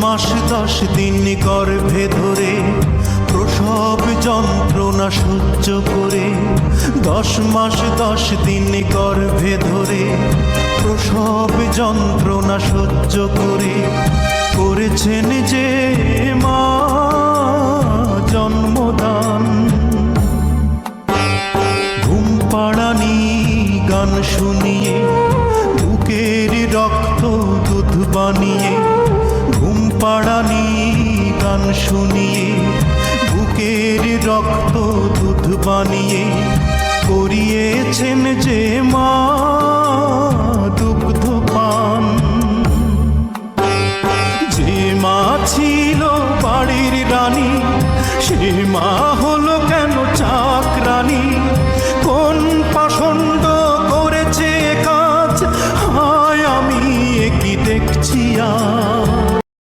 মাস 10 দিন গর্ভে ধরে প্রসব যন্ত্রণা সহ্য করে, 10 মাস 10 দিন গর্ভে ধরে প্রসব যন্ত্রণা সহ্য করে করেছেন যে মা জন্মদান। ঘুম পাড়ানি গান শুনিয়ে বুকের রক্ত দুধ বানিয়ে, ঘুম পাড়ানি গান শুনিয়ে বুকের রক্ত দুধ বানিয়ে করিয়েছেন যে মা দুগ্ধ পান। যে মা ছিল বাড়ির রানী সে মা হলো কেন চাকরানী? কোন পাষণ্ড করেছে কাজ? হায় আমি কি দেখছি আজ।